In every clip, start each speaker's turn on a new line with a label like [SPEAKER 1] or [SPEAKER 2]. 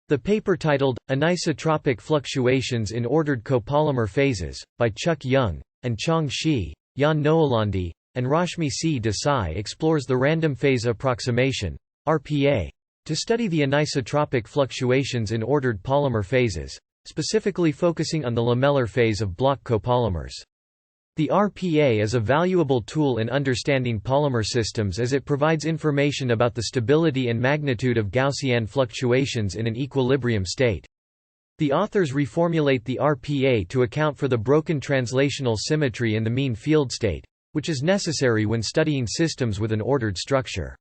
[SPEAKER 1] The paper titled, Anisotropic Fluctuations in Ordered Copolymer Phases, by Chuck Yeung, An-Chang Jaan Noolandi, and Rashmi Desai explores the random phase approximation (RPA) to study the anisotropic fluctuations in ordered polymer phases, specifically focusing on the lamellar phase of block copolymers. The RPA is a valuable tool in understanding polymer systems as it provides information about the stability and magnitude of Gaussian fluctuations in an equilibrium state. The authors reformulate the RPA to account for the broken translational symmetry in the mean field state, which is necessary when studying systems with an ordered structure.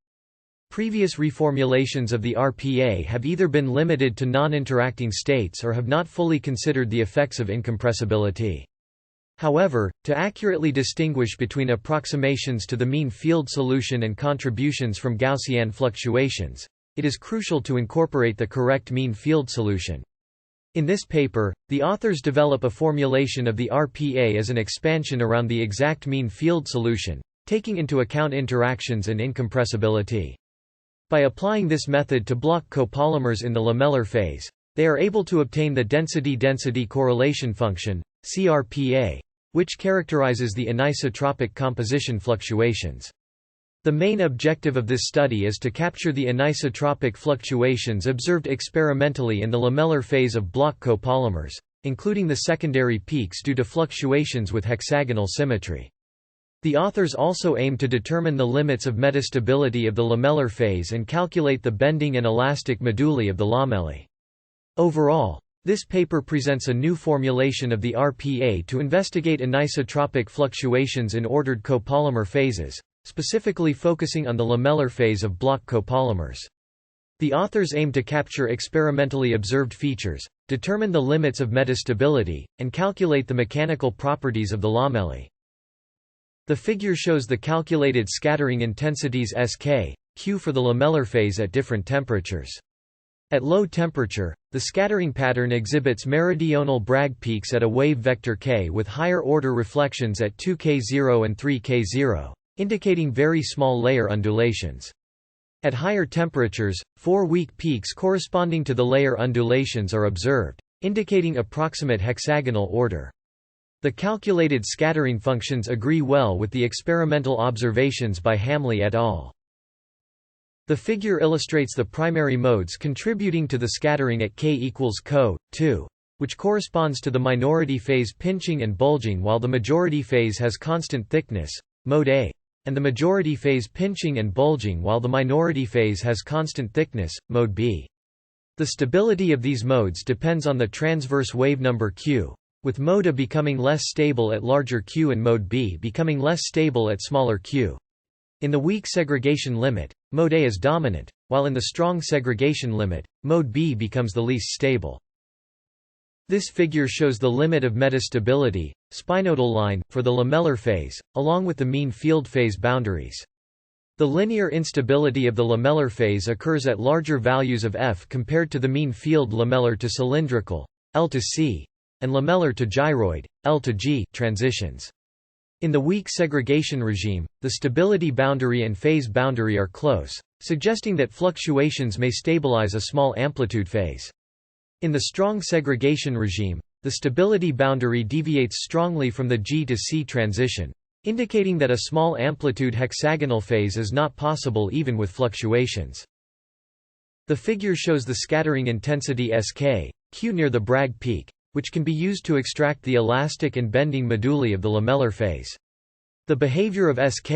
[SPEAKER 1] Previous reformulations of the RPA have either been limited to non-interacting states or have not fully considered the effects of incompressibility. However, to accurately distinguish between approximations to the mean field solution and contributions from Gaussian fluctuations, it is crucial to incorporate the correct mean field solution. In this paper, the authors develop a formulation of the RPA as an expansion around the exact mean field solution, taking into account interactions and incompressibility. By applying this method to block copolymers in the lamellar phase, they are able to obtain the density-density correlation function, CRPA, which characterizes the anisotropic composition fluctuations. The main objective of this study is to capture the anisotropic fluctuations observed experimentally in the lamellar phase of block copolymers, including the secondary peaks due to fluctuations with hexagonal symmetry. The authors also aim to determine the limits of metastability of the lamellar phase and calculate the bending and elastic moduli of the lamellae. Overall, this paper presents a new formulation of the RPA to investigate anisotropic fluctuations in ordered copolymer phases, specifically focusing on the lamellar phase of block copolymers. The authors aim to capture experimentally observed features, determine the limits of metastability, and calculate the mechanical properties of the lamellae. The figure shows the calculated scattering intensities Sk, Q for the lamellar phase at different temperatures. At low temperature, the scattering pattern exhibits meridional Bragg peaks at a wave vector k with higher order reflections at 2k0 and 3k0, indicating very small layer undulations. At higher temperatures, 4 weak peaks corresponding to the layer undulations are observed, indicating approximate hexagonal order. The calculated scattering functions agree well with the experimental observations by Hamley et al. The figure illustrates the primary modes contributing to the scattering at k equals co. 2, which corresponds to the minority phase pinching and bulging while the majority phase has constant thickness, mode A, and the majority phase pinching and bulging while the minority phase has constant thickness, mode B. The stability of these modes depends on the transverse wave number q, with mode A becoming less stable at larger q and mode B becoming less stable at smaller q. In the weak segregation limit, mode A is dominant, while in the strong segregation limit, mode B becomes the least stable. This figure shows the limit of metastability, spinodal line, for the lamellar phase, along with the mean field phase boundaries. The linear instability of the lamellar phase occurs at larger values of f compared to the mean field lamellar to cylindrical, L to C, and lamellar to gyroid, L to G, transitions. In the weak segregation regime, the stability boundary and phase boundary are close, suggesting that fluctuations may stabilize a small amplitude phase. In the strong segregation regime, the stability boundary deviates strongly from the G to C transition, indicating that a small amplitude hexagonal phase is not possible even with fluctuations. The figure shows the scattering intensity Sk, Q near the Bragg peak, which can be used to extract the elastic and bending moduli of the lamellar phase. The behavior of Sk,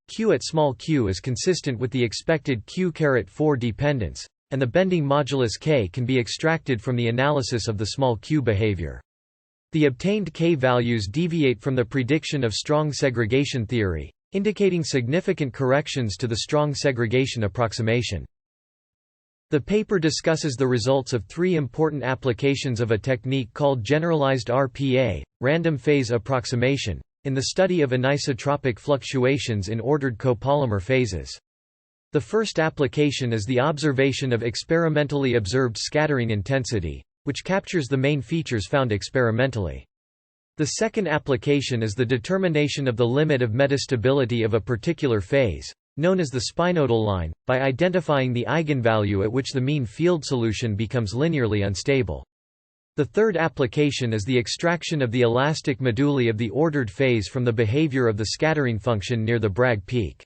[SPEAKER 1] Q at small q is consistent with the expected Q⁻4 dependence, and the bending modulus k can be extracted from the analysis of the small q behavior. The obtained k values deviate from the prediction of strong segregation theory, indicating significant corrections to the strong segregation approximation. The paper discusses the results of 3 important applications of a technique called generalized RPA, random phase approximation, in the study of anisotropic fluctuations in ordered copolymer phases. The first application is the observation of experimentally observed scattering intensity, which captures the main features found experimentally. The second application is the determination of the limit of metastability of a particular phase, known as the spinodal line, by identifying the eigenvalue at which the mean field solution becomes linearly unstable. The third application is the extraction of the elastic moduli of the ordered phase from the behavior of the scattering function near the Bragg peak.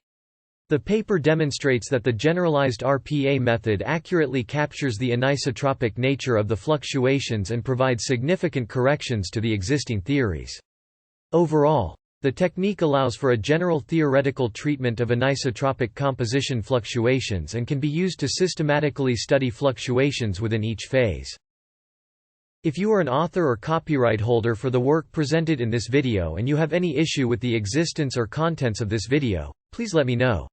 [SPEAKER 1] The paper demonstrates that the generalized RPA method accurately captures the anisotropic nature of the fluctuations and provides significant corrections to the existing theories. Overall, the technique allows for a general theoretical treatment of anisotropic composition fluctuations and can be used to systematically study fluctuations within each phase. If you are an author or copyright holder for the work presented in this video and you have any issue with the existence or contents of this video, please let me know.